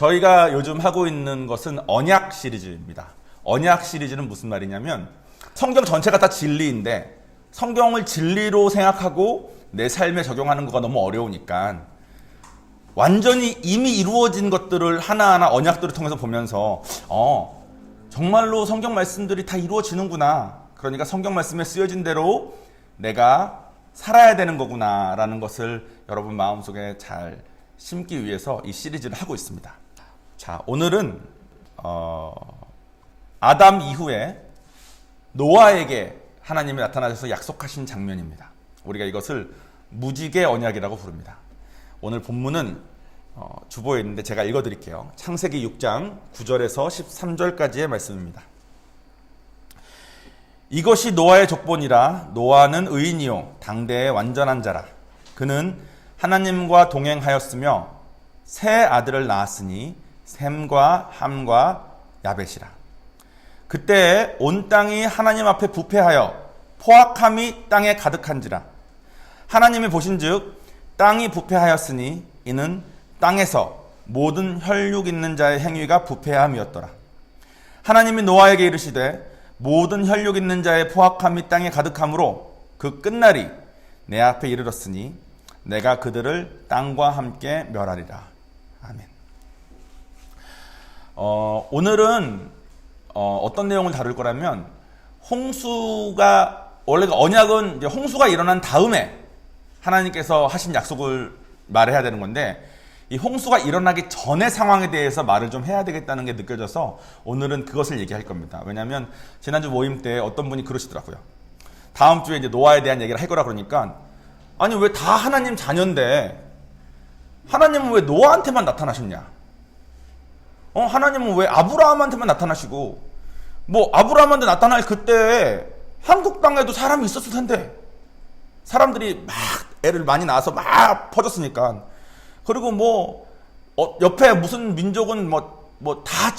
저희가 요즘 하고 있는 것은 언약 시리즈입니다. 언약 시리즈는 무슨 말이냐면 성경 전체가 다 진리인데 성경을 진리로 생각하고 내 삶에 적용하는 거가 너무 어려우니까 완전히 이미 이루어진 것들을 하나하나 언약들을 통해서 보면서 정말로 성경 말씀들이 다 이루어지는구나. 그러니까 성경 말씀에 쓰여진 대로 내가 살아야 되는 거구나 라는 것을 여러분 마음속에 잘 심기 위해서 이 시리즈를 하고 있습니다. 자, 오늘은 아담 이후에 노아에게 하나님이 나타나셔서 약속하신 장면입니다. 우리가 이것을 무지개 언약이라고 부릅니다. 오늘 본문은 주보에 있는데 제가 읽어드릴게요. 창세기 6장 9절에서 13절까지의 말씀입니다. 이것이 노아의 족본이라. 노아는 의인이요 당대의 완전한 자라. 그는 하나님과 동행하였으며 세 아들을 낳았으니 셈과 함과 야벳이라. 그때 온 땅이 하나님 앞에 부패하여 포악함이 땅에 가득한지라. 하나님이 보신즉 땅이 부패하였으니 이는 땅에서 모든 혈육 있는 자의 행위가 부패함이었더라. 하나님이 노아에게 이르시되 모든 혈육 있는 자의 포악함이 땅에 가득하므로 그 끝날이 내 앞에 이르렀으니 내가 그들을 땅과 함께 멸하리라. 아멘. 오늘은 어떤 내용을 다룰 거라면 홍수가 원래 언약은 이제 홍수가 일어난 다음에 하나님께서 하신 약속을 말해야 되는 건데 이 홍수가 일어나기 전의 상황에 대해서 말을 좀 해야 되겠다는 게 느껴져서 오늘은 그것을 얘기할 겁니다. 왜냐하면 지난주 모임 때 어떤 분이 그러시더라고요. 다음 주에 이제 노아에 대한 얘기를 할 거라 그러니까 아니 왜 다 하나님 자녀인데 하나님은 왜 노아한테만 나타나셨냐? 하나님은 왜 아브라함한테만 나타나시고 뭐 아브라함한테 나타날 그때 한국 땅에도 사람이 있었을 텐데 사람들이 막 애를 많이 낳아서 막 퍼졌으니까 그리고 뭐 옆에 무슨 민족은 다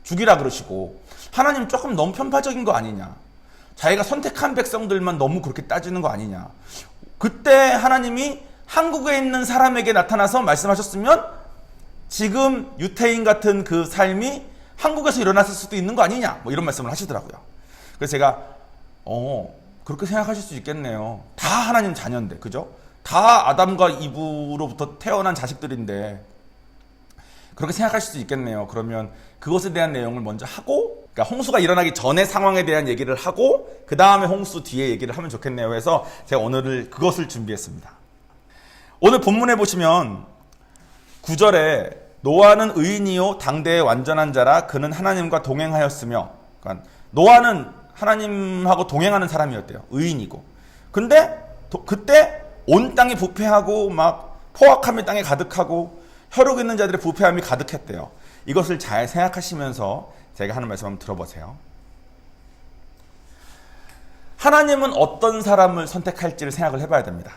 죽이라 그러시고 하나님 조금 너무 편파적인 거 아니냐? 자기가 선택한 백성들만 너무 그렇게 따지는 거 아니냐? 그때 하나님이 한국에 있는 사람에게 나타나서 말씀하셨으면 지금 유태인 같은 그 삶이 한국에서 일어났을 수도 있는 거 아니냐? 뭐 이런 말씀을 하시더라고요. 그래서 제가 그렇게 생각하실 수 있겠네요. 다 하나님 자녀인데, 그죠? 다 아담과 이브로부터 태어난 자식들인데 그렇게 생각하실 수 있겠네요. 그러면 그것에 대한 내용을 먼저 하고, 그러니까 홍수가 일어나기 전의 상황에 대한 얘기를 하고 그 다음에 홍수 뒤에 얘기를 하면 좋겠네요. 해서 제가 오늘 그것을 준비했습니다. 오늘 본문에 보시면 9절에 노아는 의인이요 당대의 완전한 자라. 그는 하나님과 동행하였으며, 그러니까 노아는 하나님하고 동행하는 사람이었대요. 의인이고. 근데 그때 온 땅이 부패하고 막 포악함이 땅에 가득하고 혈육 있는 자들의 부패함이 가득했대요. 이것을 잘 생각하시면서 제가 하는 말씀 한번 들어보세요. 하나님은 어떤 사람을 선택할지를 생각을 해봐야 됩니다.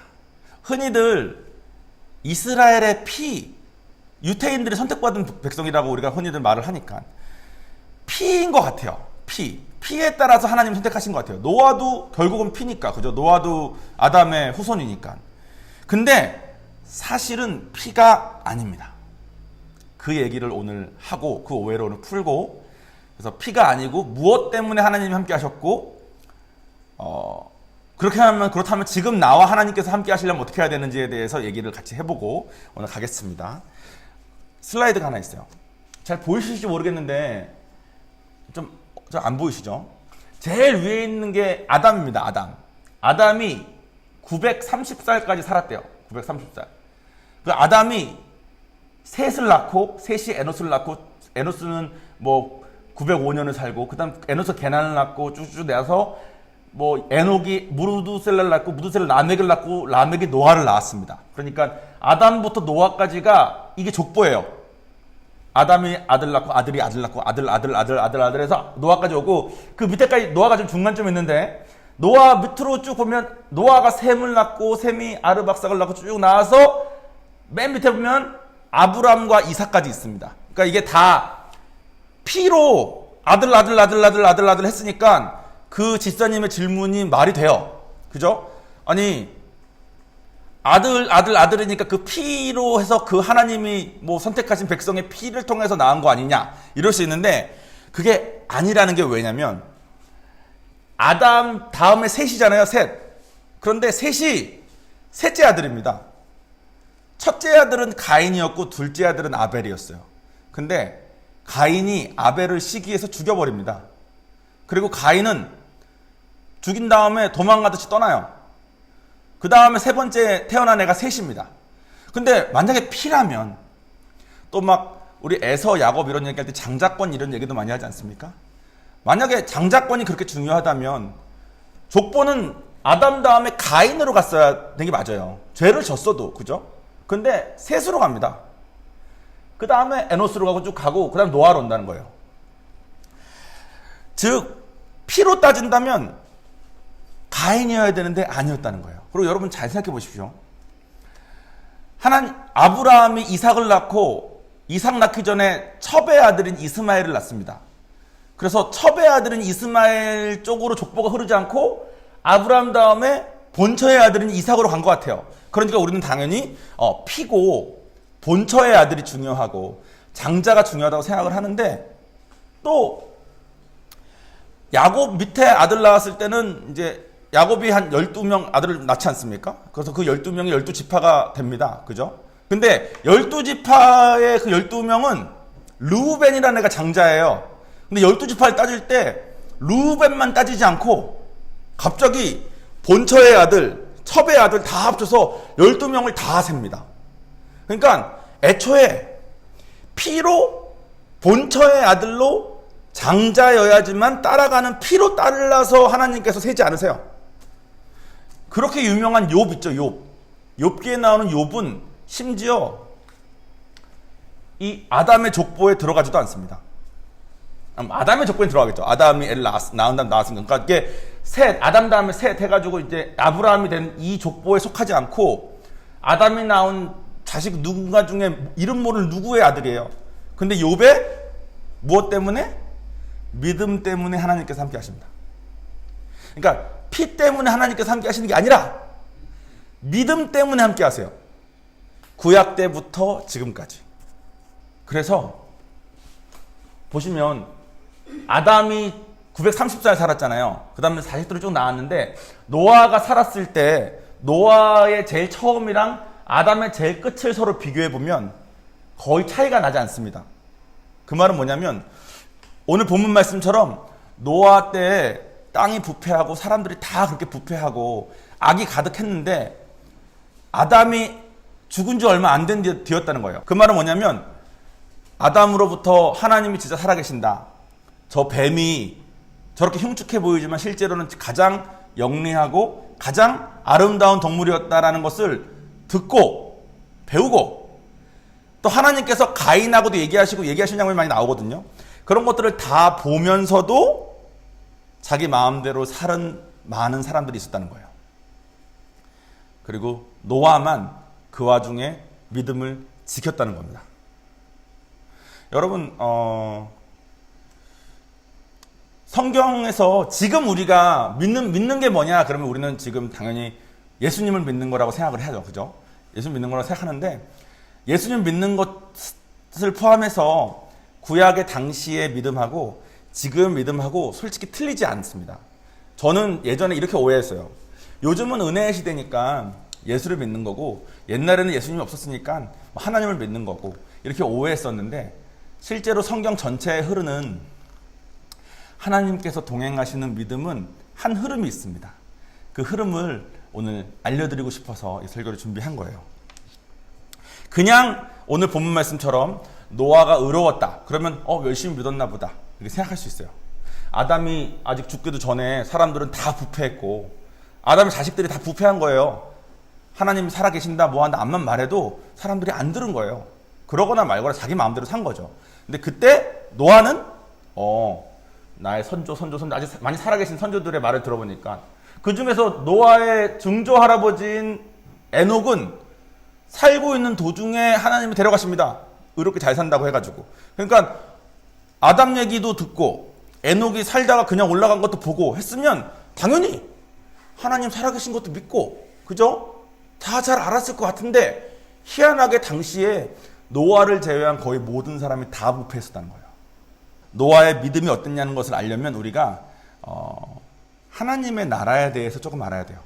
흔히들 이스라엘의 유태인들이 선택받은 백성이라고 우리가 흔히들 말을 하니까 피인 것 같아요. 피에 따라서 하나님 선택하신 것 같아요. 노아도 결국은 피니까, 그죠? 노아도 아담의 후손이니까. 근데 사실은 피가 아닙니다. 그 얘기를 오늘 하고 그 오해를 오늘 풀고, 그래서 피가 아니고 무엇 때문에 하나님이 함께 하셨고, 그렇다면 지금 나와 하나님께서 함께 하시려면 어떻게 해야 되는지에 대해서 얘기를 같이 해보고 오늘 가겠습니다. 슬라이드가 하나 있어요. 잘 보이실지 모르겠는데 좀 안 보이시죠? 제일 위에 있는 게 아담입니다. 아담이 930살까지 살았대요. 930살. 그 아담이 셋을 낳고, 셋이 에노스를 낳고, 에노스는 905년을 살고, 그 다음 에노스 게난을 낳고 쭉쭉 내서 에녹이 무두셀라를 낳고, 무두셀라 라멕을 낳고, 라멕이 노아를 낳았습니다. 그러니까 아담부터 노아까지가 이게 족보예요. 아담이 아들 낳고 아들이 아들 낳고 아들 해서 노아까지 오고, 그 밑에까지 노아가 좀 중간쯤에 있는데 노아 밑으로 쭉 보면 노아가 셈을 낳고 셈이 아르박삭을 낳고 쭉 나와서 맨 밑에 보면 아브람과 이삭까지 있습니다. 그러니까 이게 다 피로 아들 했으니까 그 집사님의 질문이 말이 돼요. 그죠? 아니 아들이니까 그 피로 해서 그 하나님이 뭐 선택하신 백성의 피를 통해서 낳은 거 아니냐 이럴 수 있는데 그게 아니라는 게 왜냐면 아담 다음에 셋이잖아요. 셋. 그런데 셋이 셋째 아들입니다. 첫째 아들은 가인이었고 둘째 아들은 아벨이었어요. 근데 가인이 아벨을 시기해서 죽여버립니다. 그리고 가인은 죽인 다음에 도망가듯이 떠나요. 그 다음에 세 번째 태어난 애가 셋입니다. 근데 만약에 피라면 또 막 우리 에서 야곱 이런 얘기할 때 장자권 이런 얘기도 많이 하지 않습니까? 만약에 장자권이 그렇게 중요하다면 족보는 아담 다음에 가인으로 갔어야 되는 게 맞아요. 죄를 졌어도 그죠? 근데 셋으로 갑니다. 그 다음에 에노스로 가고 쭉 가고 그 다음 노아로 온다는 거예요. 즉 피로 따진다면 가인이어야 되는데 아니었다는 거예요. 그리고 여러분 잘 생각해 보십시오. 아브라함이 이삭을 낳고 이삭 낳기 전에 첩의 아들인 이스마엘을 낳습니다. 그래서 첩의 아들인 이스마엘 쪽으로 족보가 흐르지 않고 아브라함 다음에 본처의 아들인 이삭으로 간 것 같아요. 그러니까 우리는 당연히 피고 본처의 아들이 중요하고 장자가 중요하다고 생각을 하는데 또 야곱 밑에 아들 낳았을 때는 이제 야곱이 한 12명 아들을 낳지 않습니까? 그래서 그 12명이 12지파가 됩니다. 그죠? 근데 12지파의 그 12명은 르우벤이라는 애가 장자예요. 근데 12지파를 따질 때 르우벤만 따지지 않고 갑자기 본처의 아들, 첩의 아들 다 합쳐서 12명을 다 셉니다. 그러니까 애초에 피로 본처의 아들로 장자여야지만 따라가는 피로 따라서 하나님께서 세지 않으세요. 그렇게 유명한 욥 있죠. 욥기에 나오는 욥은 심지어 이 아담의 족보에 들어가지도 않습니다. 아담의 족보에 들어가겠죠. 아담이 애를 낳은 다음 낳았으니까. 그러니까 이게 셋, 아담 다음에 셋 해가지고 이제 아브라함이 된 이 족보에 속하지 않고 아담이 낳은 자식 누군가 중에 이름 모를 누구의 아들이에요. 근데 욥에 무엇 때문에? 믿음 때문에 하나님께서 함께 하십니다. 그러니까 피 때문에 하나님께서 함께 하시는 게 아니라 믿음 때문에 함께 하세요. 구약 때부터 지금까지. 그래서 보시면 아담이 930살 살았잖아요. 그 다음에 자식들이 쭉 나왔는데 노아가 살았을 때 노아의 제일 처음이랑 아담의 제일 끝을 서로 비교해보면 거의 차이가 나지 않습니다. 그 말은 뭐냐면 오늘 본문 말씀처럼 노아 때 땅이 부패하고 사람들이 다 그렇게 부패하고 악이 가득했는데 아담이 죽은 지 얼마 안 된 뒤였다는 거예요. 그 말은 뭐냐면 아담으로부터 하나님이 진짜 살아계신다. 저 뱀이 저렇게 흉측해 보이지만 실제로는 가장 영리하고 가장 아름다운 동물이었다라는 것을 듣고 배우고 또 하나님께서 가인하고도 얘기하신 장면이 많이 나오거든요. 그런 것들을 다 보면서도 자기 마음대로 살은 많은 사람들이 있었다는 거예요. 그리고 노아만 그 와중에 믿음을 지켰다는 겁니다. 여러분 성경에서 지금 우리가 믿는 게 뭐냐 그러면 우리는 지금 당연히 예수님을 믿는 거라고 생각을 해야죠. 그죠? 예수님 믿는 거라고 생각하는데 예수님 믿는 것을 포함해서 구약의 당시의 믿음하고 지금 믿음하고 솔직히 틀리지 않습니다. 저는 예전에 이렇게 오해했어요. 요즘은 은혜의 시대니까 예수를 믿는 거고 옛날에는 예수님이 없었으니까 하나님을 믿는 거고 이렇게 오해했었는데 실제로 성경 전체에 흐르는 하나님께서 동행하시는 믿음은 한 흐름이 있습니다. 그 흐름을 오늘 알려드리고 싶어서 이 설교를 준비한 거예요. 그냥 오늘 본문 말씀처럼 노아가 의로웠다. 그러면 열심히 믿었나 보다. 이렇게 생각할 수 있어요. 아담이 아직 죽기도 전에 사람들은 다 부패했고 아담의 자식들이 다 부패한 거예요. 하나님이 살아계신다 뭐한다 암만 말해도 사람들이 안 들은 거예요. 그러거나 말거나 자기 마음대로 산 거죠. 근데 그때 노아는 나의 선조 아직 많이 살아계신 선조들의 말을 들어보니까 그 중에서 노아의 증조 할아버지인 에녹은 살고 있는 도중에 하나님이 데려가십니다. 의롭게 잘 산다고 해가지고. 그러니까 아담 얘기도 듣고 에녹이 살다가 그냥 올라간 것도 보고 했으면 당연히 하나님 살아계신 것도 믿고 그죠? 다 잘 알았을 것 같은데 희한하게 당시에 노아를 제외한 거의 모든 사람이 다 부패했었다는 거예요. 노아의 믿음이 어땠냐는 것을 알려면 우리가 하나님의 나라에 대해서 조금 알아야 돼요.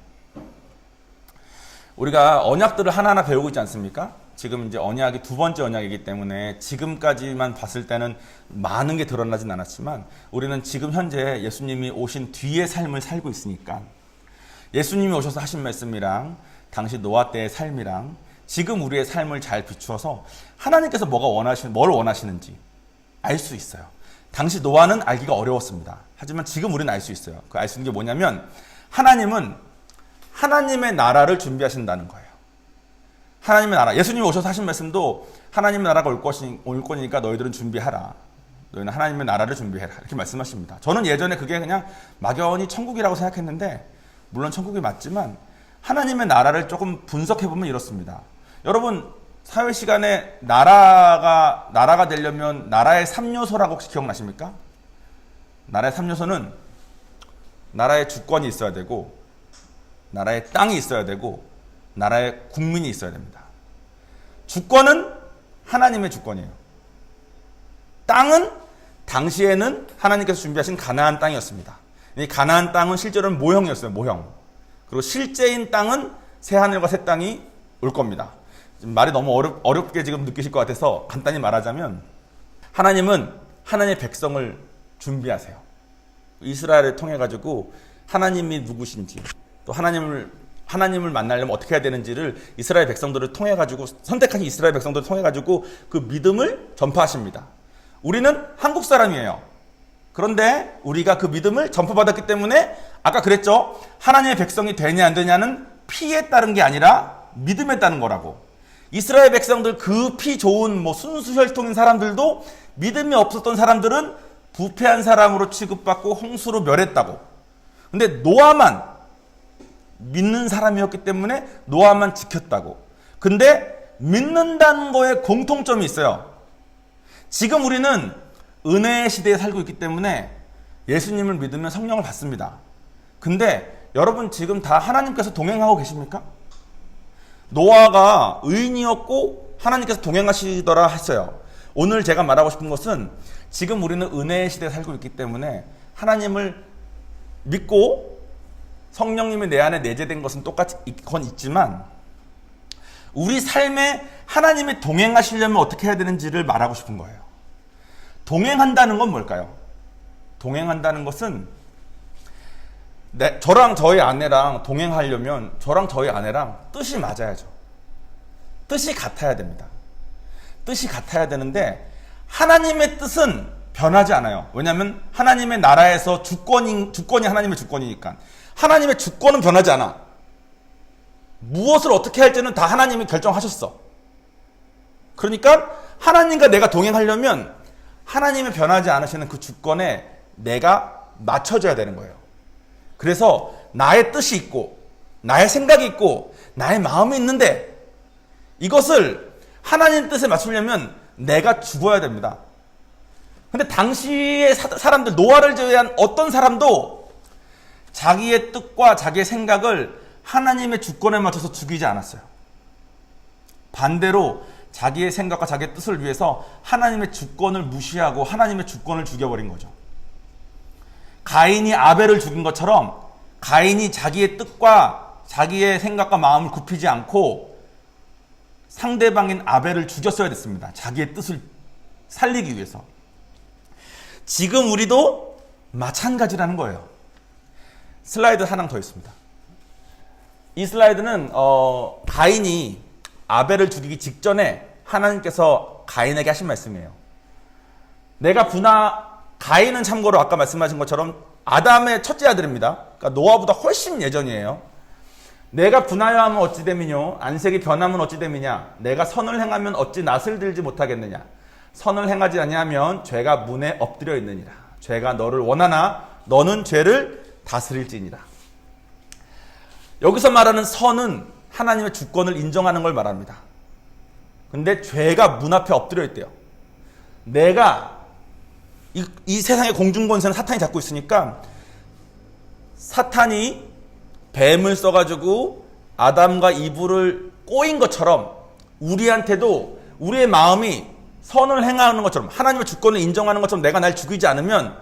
우리가 언약들을 하나하나 배우고 있지 않습니까? 지금 이제 언약이 두 번째 언약이기 때문에 지금까지만 봤을 때는 많은 게 드러나진 않았지만 우리는 지금 현재 예수님이 오신 뒤의 삶을 살고 있으니까 예수님이 오셔서 하신 말씀이랑 당시 노아 때의 삶이랑 지금 우리의 삶을 잘 비추어서 하나님께서 뭘 원하시는지 알 수 있어요. 당시 노아는 알기가 어려웠습니다. 하지만 지금 우리는 알 수 있어요. 그 알 수 있는 게 뭐냐면 하나님은 하나님의 나라를 준비하신다는 거예요. 하나님의 나라. 예수님이 오셔서 하신 말씀도 하나님의 나라가 올 거니까 너희들은 준비하라. 너희는 하나님의 나라를 준비해라. 이렇게 말씀하십니다. 저는 예전에 그게 그냥 막연히 천국이라고 생각했는데 물론 천국이 맞지만 하나님의 나라를 조금 분석해보면 이렇습니다. 여러분 사회 시간에 나라가 되려면 나라의 3요소라고 혹시 기억나십니까? 나라의 3요소는 나라의 주권이 있어야 되고 나라의 땅이 있어야 되고 나라의 국민이 있어야 됩니다. 주권은 하나님의 주권이에요. 땅은 당시에는 하나님께서 준비하신 가나안 땅이었습니다. 이 가나안 땅은 실제로는 모형이었어요. 모형. 그리고 실제인 땅은 새 하늘과 새 땅이 올 겁니다. 지금 말이 너무 어렵게 지금 느끼실 것 같아서 간단히 말하자면 하나님은 하나님의 백성을 준비하세요. 이스라엘을 통해 가지고 하나님이 누구신지 또 하나님을 만나려면 어떻게 해야 되는지를 이스라엘 백성들을 통해 가지고 선택하신 이스라엘 백성들을 통해 가지고 그 믿음을 전파하십니다. 우리는 한국 사람이에요. 그런데 우리가 그 믿음을 전파받았기 때문에 아까 그랬죠. 하나님의 백성이 되냐 안 되냐는 피에 따른 게 아니라 믿음에 따른 거라고. 이스라엘 백성들 그 피 좋은 순수 혈통인 사람들도 믿음이 없었던 사람들은 부패한 사람으로 취급받고 홍수로 멸했다고. 근데 노아만 믿는 사람이었기 때문에 노아만 지켰다고. 근데 믿는다는 거에 공통점이 있어요. 지금 우리는 은혜의 시대에 살고 있기 때문에 예수님을 믿으면 성령을 받습니다. 근데 여러분 지금 다 하나님께서 동행하고 계십니까? 노아가 의인이었고 하나님께서 동행하시더라 했어요. 오늘 제가 말하고 싶은 것은 지금 우리는 은혜의 시대에 살고 있기 때문에 하나님을 믿고 성령님이 내 안에 내재된 것은 똑같이 있지만 우리 삶에 하나님이 동행하시려면 어떻게 해야 되는지를 말하고 싶은 거예요. 동행한다는 건 뭘까요? 동행한다는 것은 저랑 저희 아내랑 동행하려면 저랑 저희 아내랑 뜻이 맞아야죠. 뜻이 같아야 됩니다. 뜻이 같아야 되는데 하나님의 뜻은 변하지 않아요. 왜냐하면 하나님의 나라에서 주권이 하나님의 주권이니까. 하나님의 주권은 변하지 않아. 무엇을 어떻게 할지는 다 하나님이 결정하셨어. 그러니까 하나님과 내가 동행하려면 하나님이 변하지 않으시는 그 주권에 내가 맞춰줘야 되는 거예요. 그래서 나의 뜻이 있고 나의 생각이 있고 나의 마음이 있는데 이것을 하나님 뜻에 맞추려면 내가 죽어야 됩니다. 근데 당시의 사람들, 노아를 제외한 어떤 사람도 자기의 뜻과 자기의 생각을 하나님의 주권에 맞춰서 죽이지 않았어요. 반대로 자기의 생각과 자기의 뜻을 위해서 하나님의 주권을 무시하고 하나님의 주권을 죽여버린 거죠. 가인이 아벨을 죽인 것처럼 가인이 자기의 뜻과 자기의 생각과 마음을 굽히지 않고 상대방인 아벨을 죽였어야 됐습니다. 자기의 뜻을 살리기 위해서. 지금 우리도 마찬가지라는 거예요. 슬라이드 하나 더 있습니다. 이 슬라이드는 가인이 아벨을 죽이기 직전에 하나님께서 가인에게 하신 말씀이에요. 가인은 참고로 아까 말씀하신 것처럼 아담의 첫째 아들입니다. 그러니까 노아보다 훨씬 예전이에요. 내가 분하여 하면 어찌 됨이뇨? 안색이 변하면 어찌 됨이냐? 내가 선을 행하면 어찌 낯을 들지 못하겠느냐? 선을 행하지 아니하면 죄가 문에 엎드려 있느니라. 죄가 너를 원하나 너는 죄를 다스릴지니라. 여기서 말하는 선은 하나님의 주권을 인정하는 걸 말합니다. 근데 죄가 문 앞에 엎드려 있대요. 내가 이 세상의 공중권세는 사탄이 잡고 있으니까 사탄이 뱀을 써가지고 아담과 이브를 꼬인 것처럼 우리한테도 우리의 마음이 선을 행하는 것처럼 하나님의 주권을 인정하는 것처럼 내가 날 죽이지 않으면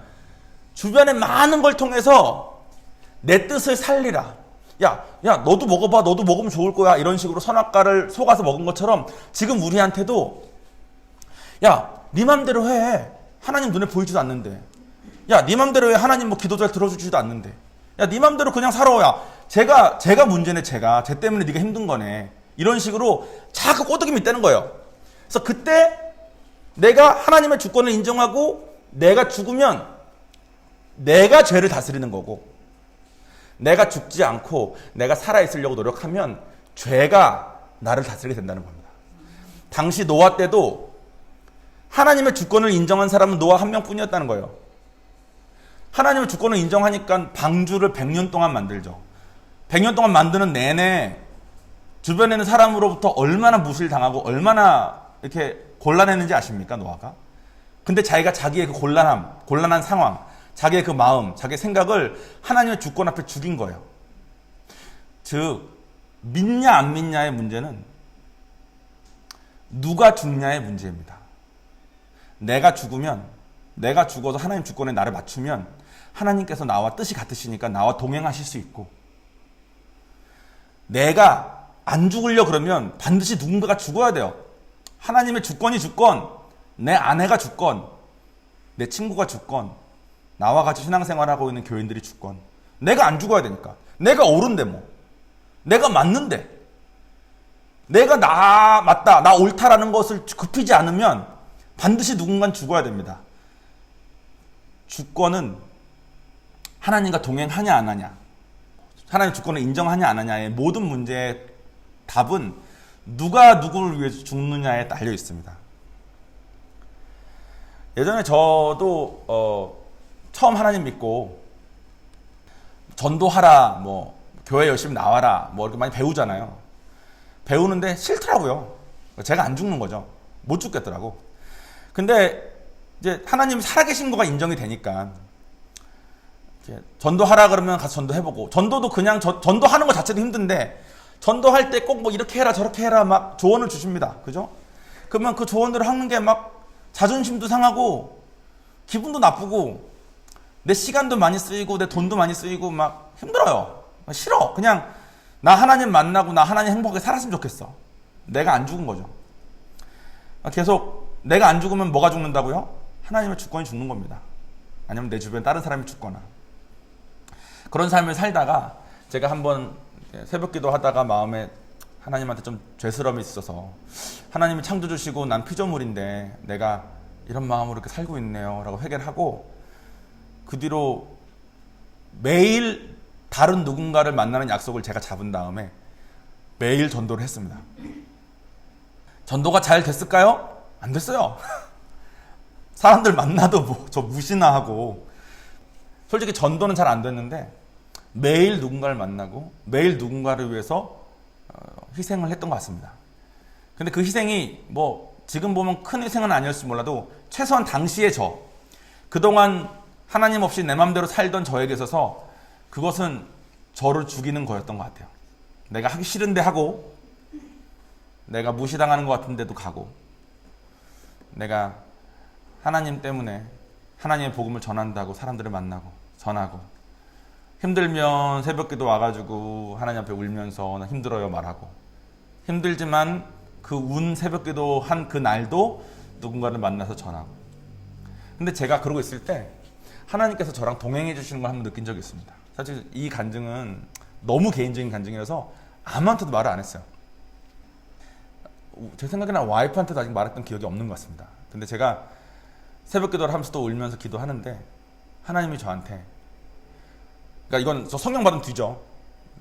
주변의 많은 걸 통해서 내 뜻을 살리라. 야, 너도 먹어봐. 너도 먹으면 좋을 거야. 이런 식으로 선악과를 속아서 먹은 것처럼 지금 우리한테도 야, 네 맘대로 해. 하나님 눈에 보이지도 않는데. 야, 네 맘대로 해. 하나님 뭐 기도 잘 들어주지도 않는데. 야, 네 맘대로 그냥 살아. 야, 제가 문제네. 쟤 때문에 네가 힘든 거네. 이런 식으로 자꾸 꼬드기 밑대는 거예요. 그래서 그때 내가 하나님의 주권을 인정하고 내가 죽으면 내가 죄를 다스리는 거고, 내가 죽지 않고 내가 살아있으려고 노력하면 죄가 나를 다스리게 된다는 겁니다. 당시 노아 때도 하나님의 주권을 인정한 사람은 노아 한 명뿐이었다는 거예요. 하나님의 주권을 인정하니까 방주를 100년 동안 만들죠. 100년 동안 만드는 내내 주변에 있는 사람으로부터 얼마나 무시를 당하고 얼마나 이렇게 곤란했는지 아십니까, 노아가? 근데 자기가 자기의 그 곤란한 상황, 자기의 그 마음, 자기의 생각을 하나님의 주권 앞에 죽인 거예요. 즉, 믿냐 안 믿냐의 문제는 누가 죽냐의 문제입니다. 내가 죽어서 하나님 주권에 나를 맞추면 하나님께서 나와 뜻이 같으시니까 나와 동행하실 수 있고, 내가 안 죽으려 그러면 반드시 누군가가 죽어야 돼요. 하나님의 주권이 죽건, 내 아내가 죽건, 내 친구가 죽건, 나와 같이 신앙생활하고 있는 교인들이 죽건, 내가 안 죽어야 되니까. 내가 옳은데 뭐. 내가 맞는데. 내가 맞다, 나 옳다라는 것을 굽히지 않으면 반드시 누군가는 죽어야 됩니다. 주권은 하나님과 동행하냐 안 하냐, 하나님 주권을 인정하냐 안 하냐의 모든 문제의 답은 누가 누구를 위해서 죽느냐에 달려 있습니다. 예전에 저도 처음 하나님 믿고 전도하라, 뭐 교회 열심히 나와라, 뭐 이렇게 많이 배우잖아요. 배우는데 싫더라고요. 제가 안 죽는 거죠. 못 죽겠더라고. 근데 이제 하나님이 살아계신 거가 인정이 되니까 전도하라 그러면 가서 전도해보고, 전도도 그냥 전도하는 것 자체도 힘든데 전도할 때 꼭 뭐 이렇게 해라 저렇게 해라 막 조언을 주십니다. 그죠? 그러면 그 조언들을 하는 게 막 자존심도 상하고 기분도 나쁘고 내 시간도 많이 쓰이고 내 돈도 많이 쓰이고 막 힘들어요. 싫어. 그냥 나 하나님 만나고 나 하나님 행복하게 살았으면 좋겠어. 내가 안 죽은 거죠. 계속 내가 안 죽으면 뭐가 죽는다고요? 하나님의 주권이 죽는 겁니다. 아니면 내 주변 다른 사람이 죽거나. 그런 삶을 살다가 제가 한번 새벽 기도 하다가 마음에 하나님한테 좀 죄스러움이 있어서, 하나님이 창조주시고 난 피조물인데 내가 이런 마음으로 이렇게 살고 있네요 라고 회개를 하고, 그 뒤로 매일 다른 누군가를 만나는 약속을 제가 잡은 다음에 매일 전도를 했습니다. 전도가 잘 됐을까요? 안 됐어요. 사람들 만나도 뭐 저 무시나 하고, 솔직히 전도는 잘 안 됐는데 매일 누군가를 만나고 매일 누군가를 위해서 희생을 했던 것 같습니다. 근데 그 희생이 뭐 지금 보면 큰 희생은 아니었을지 몰라도 최소한 당시의 그동안 하나님 없이 내 맘대로 살던 저에게 있어서 그것은 저를 죽이는 거였던 것 같아요. 내가 하기 싫은데 하고, 내가 무시당하는 것 같은데도 가고, 내가 하나님 때문에 하나님의 복음을 전한다고 사람들을 만나고 전하고, 힘들면 새벽기도 와가지고 하나님 앞에 울면서 나 힘들어요 말하고, 힘들지만 그 운 새벽기도 한 그 날도 누군가를 만나서 전하고. 근데 제가 그러고 있을 때 하나님께서 저랑 동행해 주시는 걸 한번 느낀 적이 있습니다. 사실 이 간증은 너무 개인적인 간증이라서 아무한테도 말을 안 했어요. 제 생각에는 와이프한테도 아직 말했던 기억이 없는 것 같습니다. 근데 제가 새벽 기도를 하면서 또 울면서 기도하는데 하나님이 저한테, 그러니까 이건 저 성령 받은 뒤죠.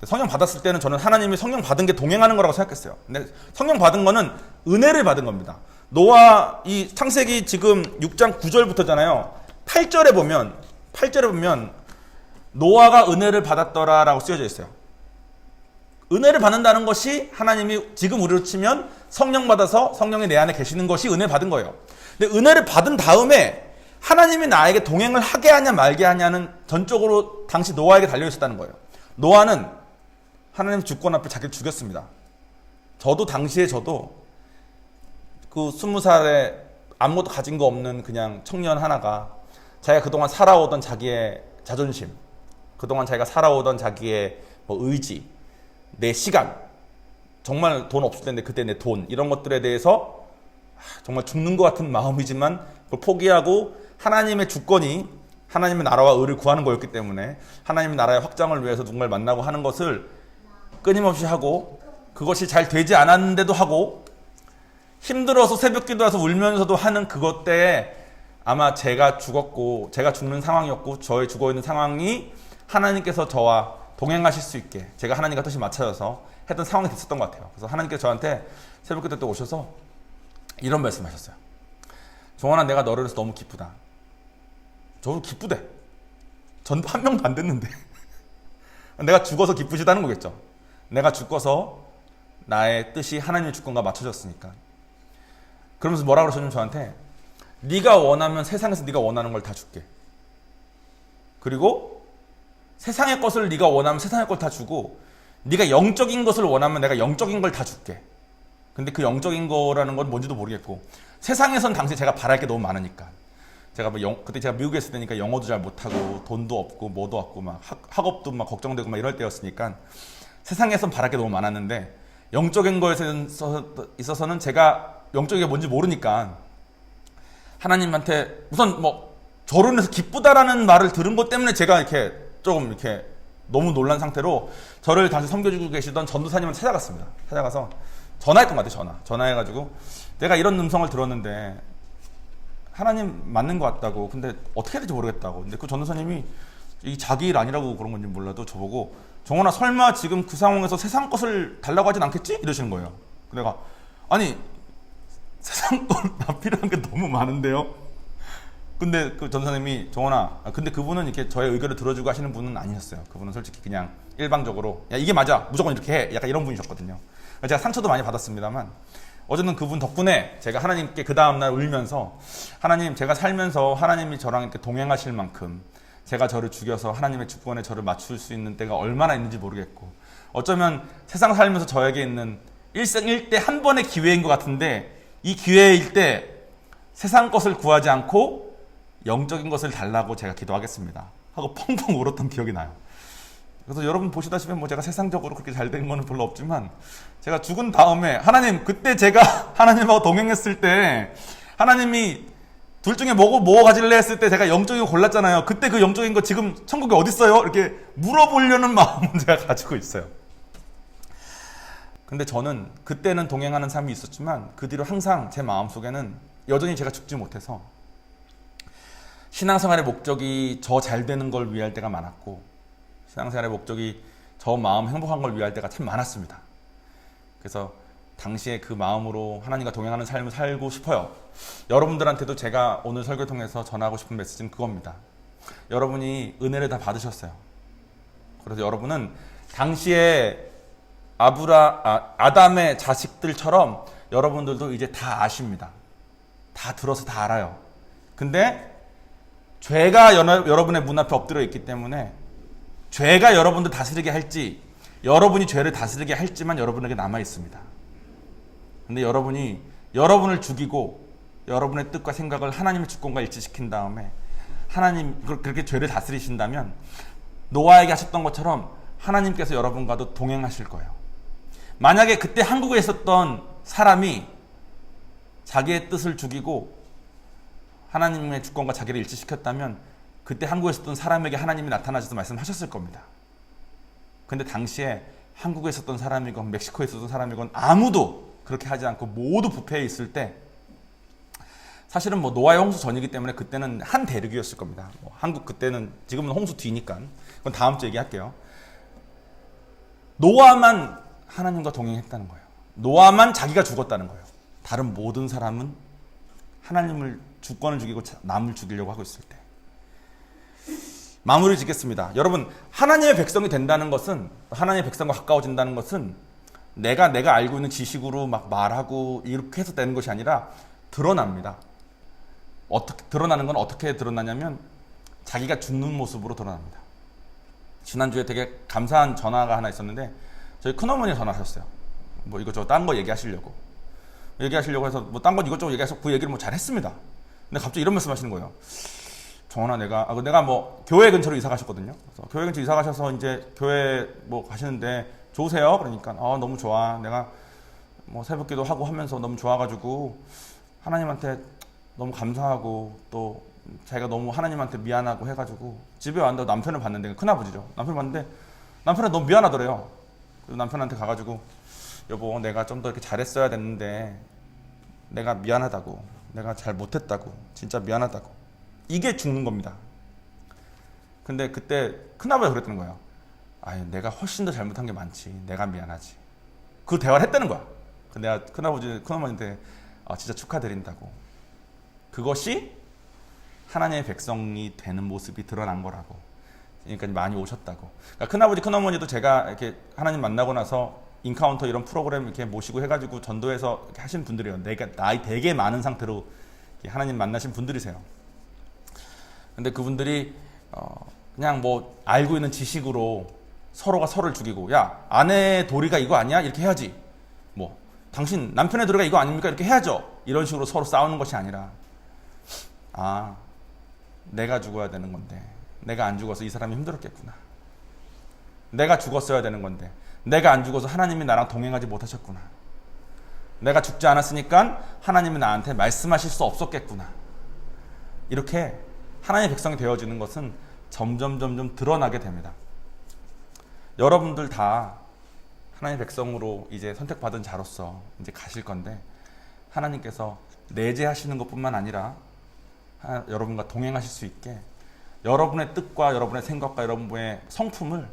성령 받았을 때는 저는 하나님이 성령 받은 게 동행하는 거라고 생각했어요. 근데 성령 받은 거는 은혜를 받은 겁니다. 노아, 이 창세기 지금 6장 9절부터잖아요. 8절에 보면 노아가 은혜를 받았더라라고 쓰여져 있어요. 은혜를 받는다는 것이 하나님이 지금 우리로 치면 성령 받아서 성령이 내 안에 계시는 것이 은혜 받은 거예요. 근데 은혜를 받은 다음에 하나님이 나에게 동행을 하게 하냐 말게 하냐는 전적으로 당시 노아에게 달려 있었다는 거예요. 노아는 하나님 주권 앞에 자기를 죽였습니다. 저도 당시에 그 20살에 아무것도 가진 거 없는 그냥 청년 하나가 자기가 그동안 살아오던 자기의 자존심, 그동안 자기가 살아오던 자기의 뭐 의지, 내 시간, 정말 돈 없을 텐데 그때 내 돈, 이런 것들에 대해서 정말 죽는 것 같은 마음이지만 그걸 포기하고 하나님의 주권이 하나님의 나라와 의를 구하는 거였기 때문에 하나님의 나라의 확장을 위해서 누군가를 만나고 하는 것을 끊임없이 하고, 그것이 잘 되지 않았는데도 하고, 힘들어서 새벽 기도해서 울면서도 하는 그것 때에 아마 제가 죽었고 제가 죽는 상황이었고 저의 죽어있는 상황이 하나님께서 저와 동행하실 수 있게 제가 하나님과 뜻이 맞춰져서 했던 상황이 됐었던 것 같아요. 그래서 하나님께서 저한테 새벽 기도 때 오셔서 이런 말씀하셨어요. 정원아, 내가 너를 위해서 너무 기쁘다. 저도 기쁘대. 전 한 명도 안 됐는데 내가 죽어서 기쁘시다는 거겠죠. 내가 죽어서 나의 뜻이 하나님의 주권과 맞춰졌으니까. 그러면서 뭐라 그러셨냐면 저한테, 네가 원하면 세상에서 네가 원하는 걸 다 줄게. 그리고 세상의 것을 네가 원하면 세상의 걸 다 주고, 네가 영적인 것을 원하면 내가 영적인 걸 다 줄게. 근데 그 영적인 거라는 건 뭔지도 모르겠고, 세상에선 당시 제가 바랄 게 너무 많으니까, 제가 그때 제가 미국에 있을 때니까 영어도 잘 못하고 돈도 없고 뭐도 없고 막 학업도 막 걱정되고 막 이럴 때였으니까 세상에선 바랄 게 너무 많았는데, 영적인 거에 있어서는 제가 영적인 게 뭔지 모르니까 하나님한테 우선 뭐 저로 인해서 기쁘다라는 말을 들은 것 때문에 제가 이렇게 조금 이렇게 너무 놀란 상태로 저를 다시 섬겨주고 계시던 전도사님을 찾아갔습니다. 찾아가서 전화했던 것 같아요. 전화해가지고 내가 이런 음성을 들었는데 하나님 맞는 것 같다고, 근데 어떻게 해야 될지 모르겠다고. 근데 그 전도사님이 이 자기 일 아니라고 그런 건지 몰라도 저보고, 정원아, 설마 지금 그 상황에서 세상 것을 달라고 하진 않겠지? 이러시는 거예요. 내가 아니 세상 것 나 필요한 게 너무 많은데요. 근데 그 전도사님이, 정원아, 근데 그분은 이렇게 저의 의견을 들어주고 하시는 분은 아니셨어요. 그분은 솔직히 그냥 일방적으로 야 이게 맞아 무조건 이렇게 해 약간 이런 분이셨거든요. 제가 상처도 많이 받았습니다만 어쨌든 그분 덕분에 제가 하나님께 그 다음날 울면서, 하나님, 제가 살면서 하나님이 저랑 이렇게 동행하실 만큼 제가 저를 죽여서 하나님의 주권에 저를 맞출 수 있는 때가 얼마나 있는지 모르겠고, 어쩌면 세상 살면서 저에게 있는 일생일대 한 번의 기회인 것 같은데, 이 기회일 때 세상 것을 구하지 않고 영적인 것을 달라고 제가 기도하겠습니다 하고 펑펑 울었던 기억이 나요. 그래서 여러분 보시다시피 뭐 제가 세상적으로 그렇게 잘 된 거는 별로 없지만, 제가 죽은 다음에 하나님, 그때 제가 하나님하고 동행했을 때 하나님이 둘 중에 뭐 가질래 했을 때 제가 영적인 거 골랐잖아요. 그때 그 영적인 거 지금 천국에 어디 있어요? 이렇게 물어보려는 마음은 제가 가지고 있어요. 근데 저는 그때는 동행하는 삶이 있었지만 그 뒤로 항상 제 마음속에는 여전히 제가 죽지 못해서 신앙생활의 목적이 저 잘 되는 걸 위할 때가 많았고, 신앙생활의 목적이 저 마음 행복한 걸 위할 때가 참 많았습니다. 그래서 당시에 그 마음으로 하나님과 동행하는 삶을 살고 싶어요. 여러분들한테도 제가 오늘 설교 통해서 전하고 싶은 메시지는 그겁니다. 여러분이 은혜를 다 받으셨어요. 그래서 여러분은 당시에 아담의 자식들처럼 여러분들도 이제 다 아십니다. 다 들어서 다 알아요. 근데 죄가 여러분의 문 앞에 엎드려 있기 때문에 죄가 여러분들 다스리게 할지, 여러분이 죄를 다스리게 할지만 여러분에게 남아 있습니다. 근데 여러분이 여러분을 죽이고 여러분의 뜻과 생각을 하나님의 주권과 일치시킨 다음에 하나님 그렇게 죄를 다스리신다면 노아에게 하셨던 것처럼 하나님께서 여러분과도 동행하실 거예요. 만약에 그때 한국에 있었던 사람이 자기의 뜻을 죽이고 하나님의 주권과 자기를 일치시켰다면 그때 한국에 있었던 사람에게 하나님이 나타나셔서 말씀하셨을 겁니다. 근데 당시에 한국에 있었던 사람이건 멕시코에 있었던 사람이건 아무도 그렇게 하지 않고 모두 부패해 있을 때, 사실은 뭐 노아의 홍수 전이기 때문에 그때는 한 대륙이었을 겁니다. 뭐 한국 그때는, 지금은 홍수 뒤니까 그건 다음 주에 얘기할게요. 노아만 하나님과 동행했다는 거예요. 노아만 자기가 죽었다는 거예요. 다른 모든 사람은 하나님을 주권을 죽이고 남을 죽이려고 하고 있을 때. 마무리 짓겠습니다. 여러분, 하나님의 백성이 된다는 것은, 하나님의 백성과 가까워진다는 것은 내가 알고 있는 지식으로 막 말하고 이렇게 해서 되는 것이 아니라 드러납니다. 드러나는 건 어떻게 드러나냐면 자기가 죽는 모습으로 드러납니다. 지난주에 되게 감사한 전화가 하나 있었는데, 저희 큰어머니가 전화하셨어요. 뭐 이것저것 딴 거 얘기하시려고 해서 뭐 딴 거 이것저것 얘기해서 그 얘기를 뭐 잘했습니다. 근데 갑자기 이런 말씀 하시는 거예요. 정원아, 내가 뭐 교회 근처로 이사 가셨거든요. 그래서 교회 근처 이사 가셔서 이제 교회 뭐 가시는데 좋으세요? 그러니까 너무 좋아. 내가 뭐 새벽기도 하고 하면서 너무 좋아가지고 하나님한테 너무 감사하고 또 자기가 너무 하나님한테 미안하고 해가지고 집에 왔는데 남편을 봤는데, 큰아버지죠. 남편을 봤는데 남편이 너무 미안하더래요. 그래서 남편한테 가가지고 여보, 내가 좀 더 이렇게 잘했어야 됐는데 내가 미안하다고, 내가 잘 못했다고, 진짜 미안하다고. 이게 죽는 겁니다. 근데 그때 큰아버지가 그랬던 거예요. 아니, 내가 훨씬 더 잘못한 게 많지. 내가 미안하지. 그 대화를 했다는 거야. 근데 내가 큰어머니한테 진짜 축하드린다고. 그것이 하나님의 백성이 되는 모습이 드러난 거라고. 그러니까 많이 오셨다고. 그러니까 큰아버지, 큰어머니도 제가 이렇게 하나님 만나고 나서 인카운터 이런 프로그램 이렇게 모시고 해가지고 전도해서 이렇게 하신 분들이에요. 내가 나이 되게 많은 상태로 하나님 만나신 분들이세요. 근데 그분들이 그냥 뭐 알고 있는 지식으로 서로가 서로를 죽이고, 야, 아내의 도리가 이거 아니야? 이렇게 해야지. 뭐 당신 남편의 도리가 이거 아닙니까? 이렇게 해야죠. 이런 식으로 서로 싸우는 것이 아니라, 내가 죽어야 되는 건데 내가 안 죽어서 이 사람이 힘들었겠구나. 내가 죽었어야 되는 건데 내가 안 죽어서 하나님이 나랑 동행하지 못하셨구나. 내가 죽지 않았으니까 하나님이 나한테 말씀하실 수 없었겠구나. 이렇게 하나님의 백성이 되어지는 것은 점점 드러나게 됩니다. 여러분들 다 하나님의 백성으로 이제 선택받은 자로서 이제 가실 건데, 하나님께서 내재하시는 것뿐만 아니라 여러분과 동행하실 수 있게 여러분의 뜻과 여러분의 생각과 여러분의 성품을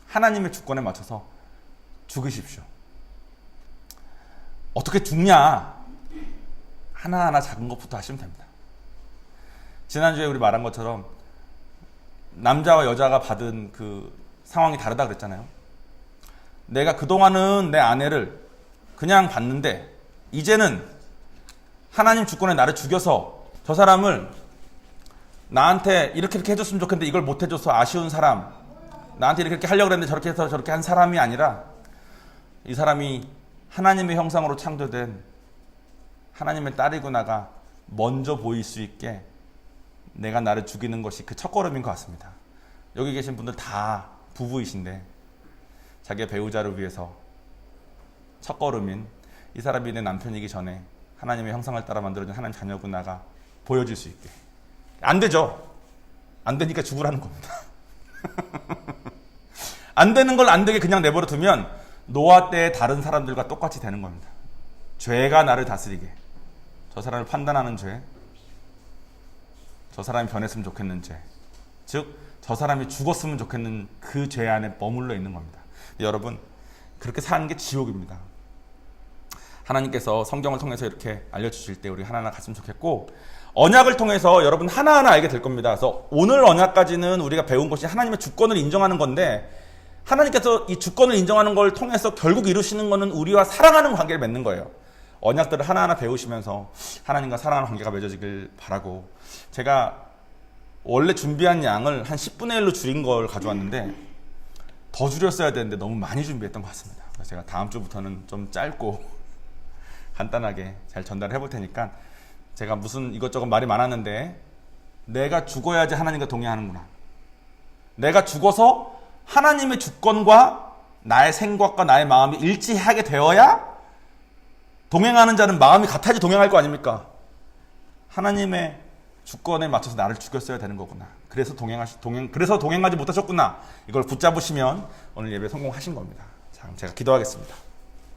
하나님의 주권에 맞춰서 죽으십시오. 어떻게 죽냐? 하나하나 작은 것부터 하시면 됩니다. 지난주에 우리 말한 것처럼 남자와 여자가 받은 그 상황이 다르다 그랬잖아요. 내가 그동안은 내 아내를 그냥 봤는데 이제는 하나님 주권에 나를 죽여서 저 사람을 나한테 이렇게 해줬으면 좋겠는데 이걸 못 해줘서 아쉬운 사람, 나한테 이렇게 하려고 했는데 저렇게 해서 저렇게 한 사람이 아니라, 이 사람이 하나님의 형상으로 창조된 하나님의 딸이구나가 먼저 보일 수 있게 내가 나를 죽이는 것이 그 첫걸음인 것 같습니다. 여기 계신 분들 다 부부이신데 자기의 배우자를 위해서 첫걸음인 이 사람이 내 남편이기 전에 하나님의 형상을 따라 만들어진 하나님 자녀구나가 보여질 수 있게. 안 되죠. 안 되니까 죽으라는 겁니다. 안 되는 걸 안 되게 그냥 내버려 두면 노아 때의 다른 사람들과 똑같이 되는 겁니다. 죄가 나를 다스리게, 저 사람을 판단하는 죄, 저 사람이 변했으면 좋겠는 죄, 즉 저 사람이 죽었으면 좋겠는 그 죄 안에 머물러 있는 겁니다. 여러분, 그렇게 사는 게 지옥입니다. 하나님께서 성경을 통해서 이렇게 알려주실 때 우리 하나하나 갔으면 좋겠고, 언약을 통해서 여러분 하나하나 알게 될 겁니다. 그래서 오늘 언약까지는 우리가 배운 것이 하나님의 주권을 인정하는 건데, 하나님께서 이 주권을 인정하는 걸 통해서 결국 이루시는 것은 우리와 사랑하는 관계를 맺는 거예요. 언약들을 하나하나 배우시면서 하나님과 사랑하는 관계가 맺어지길 바라고, 제가 원래 준비한 양을 한 10분의 1로 줄인 걸 가져왔는데 더 줄였어야 되는데 너무 많이 준비했던 것 같습니다. 그래서 제가 다음 주부터는 좀 짧고 간단하게 잘 전달해 볼 테니까, 제가 무슨 이것저것 말이 많았는데 내가 죽어야지 하나님과 동행하는구나, 내가 죽어서 하나님의 주권과 나의 생각과 나의 마음이 일치하게 되어야 동행하는 자는 마음이 같아야지 동행할 거 아닙니까? 하나님의 주권에 맞춰서 나를 죽였어야 되는 거구나. 그래서 동행하지 못하셨구나. 이걸 붙잡으시면 오늘 예배 성공하신 겁니다. 자, 그럼 제가 기도하겠습니다.